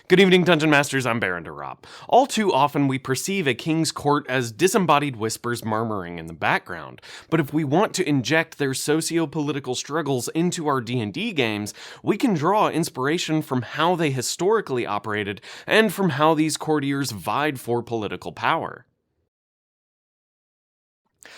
Good evening, Dungeon Masters, I'm Baron Derop. All too often we perceive a king's court as disembodied whispers murmuring in the background, but if we want to inject their socio-political struggles into our D&D games, we can draw inspiration from how they historically operated and from how these courtiers vied for political power.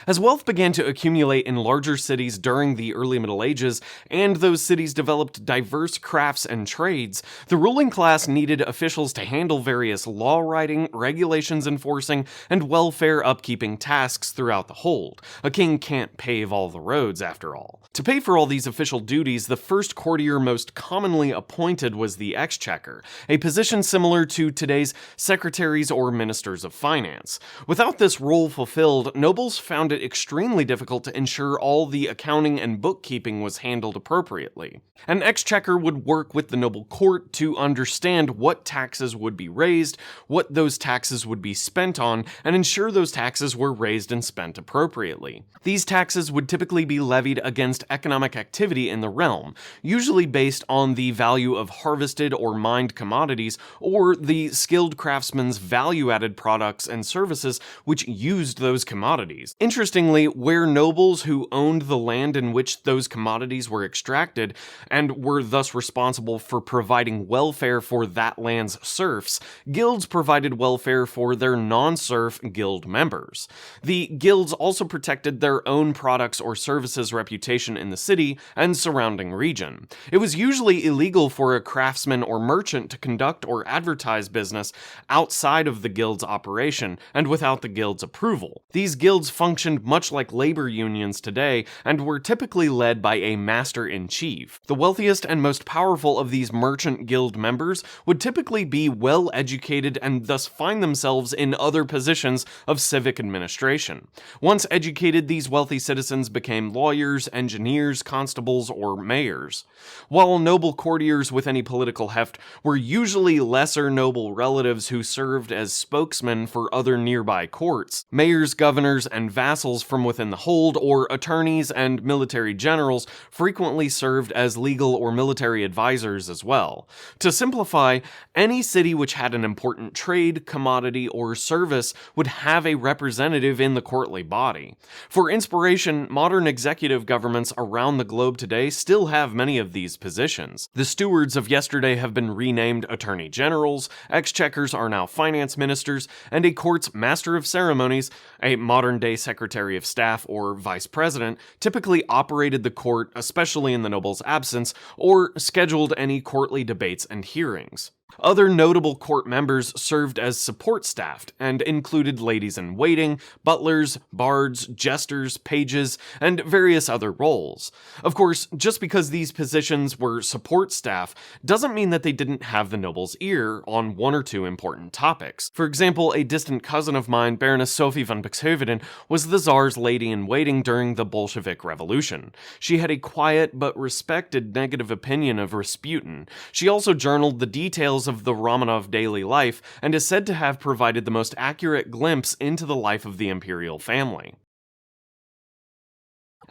As wealth began to accumulate in larger cities during the early Middle Ages, and those cities developed diverse crafts and trades, the ruling class needed officials to handle various law writing, regulations enforcing, and welfare upkeeping tasks throughout the hold. A king can't pave all the roads, after all. To pay for all these official duties, the first courtier most commonly appointed was the exchequer, a position similar to today's secretaries or ministers of finance. Without this role fulfilled, nobles found it extremely difficult to ensure all the accounting and bookkeeping was handled appropriately. An exchequer would work with the noble court to understand what taxes would be raised, what those taxes would be spent on, and ensure those taxes were raised and spent appropriately. These taxes would typically be levied against economic activity in the realm, usually based on the value of harvested or mined commodities or the skilled craftsman's value-added products and services which used those commodities. Interestingly, where nobles who owned the land in which those commodities were extracted and were thus responsible for providing welfare for that land's serfs, guilds provided welfare for their non-serf guild members. The guilds also protected their own products or services reputation in the city and surrounding region. It was usually illegal for a craftsman or merchant to conduct or advertise business outside of the guild's operation and without the guild's approval. These guilds functioned much like labor unions today and were typically led by a master-in-chief. The wealthiest and most powerful of these merchant guild members would typically be well-educated and thus find themselves in other positions of civic administration. Once educated, these wealthy citizens became lawyers, engineers, constables, or mayors. While noble courtiers with any political heft were usually lesser noble relatives who served as spokesmen for other nearby courts, mayors, governors, and vassals from within the hold, or attorneys and military generals frequently served as legal or military advisors as well. To simplify, any city which had an important trade, commodity, or service would have a representative in the courtly body. For inspiration, modern executive governments around the globe today still have many of these positions. The stewards of yesterday have been renamed attorney generals, exchequers are now finance ministers, and a court's master of ceremonies, a modern-day secretary of staff or vice president, typically operated the court, especially in the noble's absence, or scheduled any courtly debates and hearings. Other notable court members served as support staff and included ladies-in-waiting, butlers, bards, jesters, pages, and various other roles. Of course, just because these positions were support staff doesn't mean that they didn't have the noble's ear on one or two important topics. For example, a distant cousin of mine, Baroness Sophie von Buxhoveden, was the Tsar's lady-in-waiting during the Bolshevik Revolution. She had a quiet but respected negative opinion of Rasputin. She also journaled the details of the Romanov daily life and is said to have provided the most accurate glimpse into the life of the imperial family.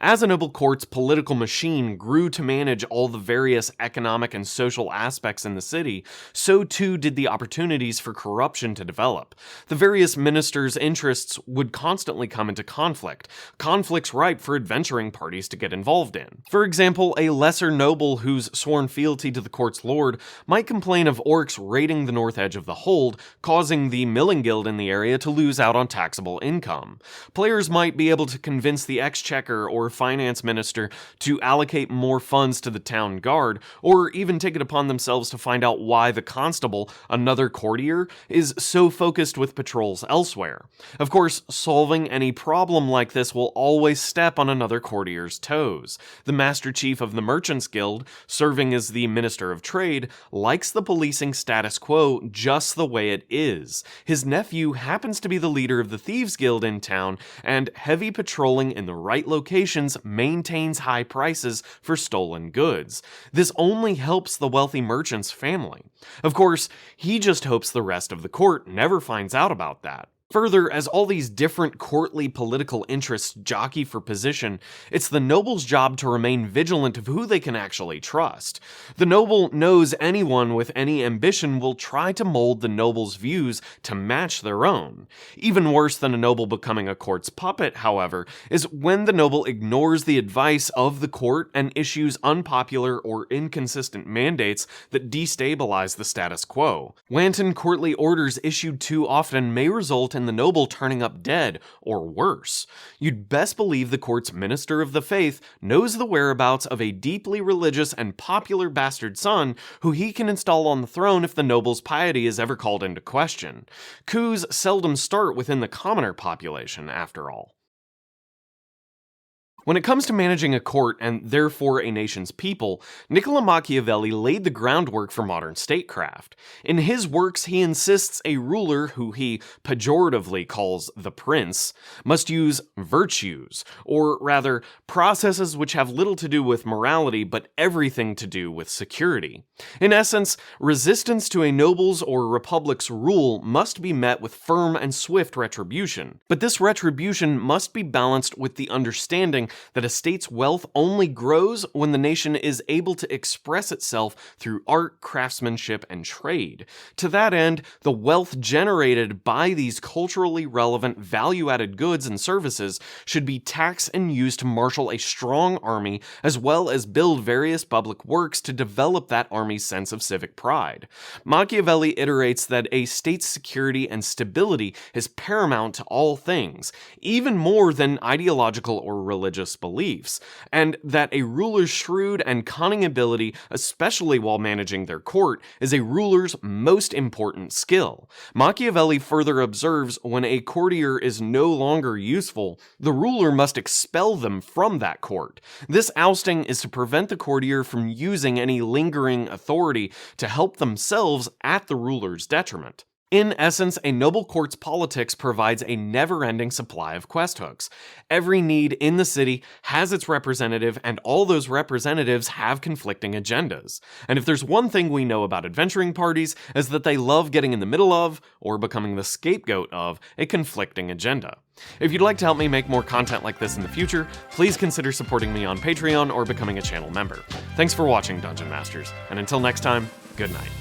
As a noble court's political machine grew to manage all the various economic and social aspects in the city, so too did the opportunities for corruption to develop. The various ministers' interests would constantly come into conflicts ripe for adventuring parties to get involved in. For example, a lesser noble whose sworn fealty to the court's lord might complain of orcs raiding the north edge of the hold, causing the milling guild in the area to lose out on taxable income. Players might be able to convince the exchequer or finance minister to allocate more funds to the town guard, or even take it upon themselves to find out why the constable, another courtier, is so focused with patrols elsewhere. Of course, solving any problem like this will always step on another courtier's toes. The Master Chief of the Merchants Guild, serving as the Minister of Trade, likes the policing status quo just the way it is. His nephew happens to be the leader of the Thieves Guild in town, and heavy patrolling in the right location maintains high prices for stolen goods. This only helps the wealthy merchant's family. Of course, he just hopes the rest of the court never finds out about that. Further, as all these different courtly political interests jockey for position, it's the noble's job to remain vigilant of who they can actually trust. The noble knows anyone with any ambition will try to mold the noble's views to match their own. Even worse than a noble becoming a court's puppet, however, is when the noble ignores the advice of the court and issues unpopular or inconsistent mandates that destabilize the status quo. Wanton courtly orders issued too often may result in the noble turning up dead, or worse. You'd best believe the court's minister of the faith knows the whereabouts of a deeply religious and popular bastard son who he can install on the throne if the noble's piety is ever called into question. Coups seldom start within the commoner population, after all. When it comes to managing a court and therefore a nation's people, Niccolo Machiavelli laid the groundwork for modern statecraft. In his works, he insists a ruler, who he pejoratively calls the prince, must use virtues, or rather, processes which have little to do with morality but everything to do with security. In essence, resistance to a noble's or republic's rule must be met with firm and swift retribution, but this retribution must be balanced with the understanding that a state's wealth only grows when the nation is able to express itself through art, craftsmanship, and trade. To that end, the wealth generated by these culturally relevant value-added goods and services should be taxed and used to marshal a strong army, as well as build various public works to develop that army's sense of civic pride. Machiavelli iterates that a state's security and stability is paramount to all things, even more than ideological or religious beliefs, and that a ruler's shrewd and cunning ability, especially while managing their court, is a ruler's most important skill. Machiavelli further observes when a courtier is no longer useful, the ruler must expel them from that court. This ousting is to prevent the courtier from using any lingering authority to help themselves at the ruler's detriment. In essence, a noble court's politics provides a never-ending supply of quest hooks. Every need in the city has its representative, and all those representatives have conflicting agendas. And if there's one thing we know about adventuring parties, is that they love getting in the middle of, or becoming the scapegoat of, a conflicting agenda. If you'd like to help me make more content like this in the future, please consider supporting me on Patreon or becoming a channel member. Thanks for watching, Dungeon Masters, and until next time, good night.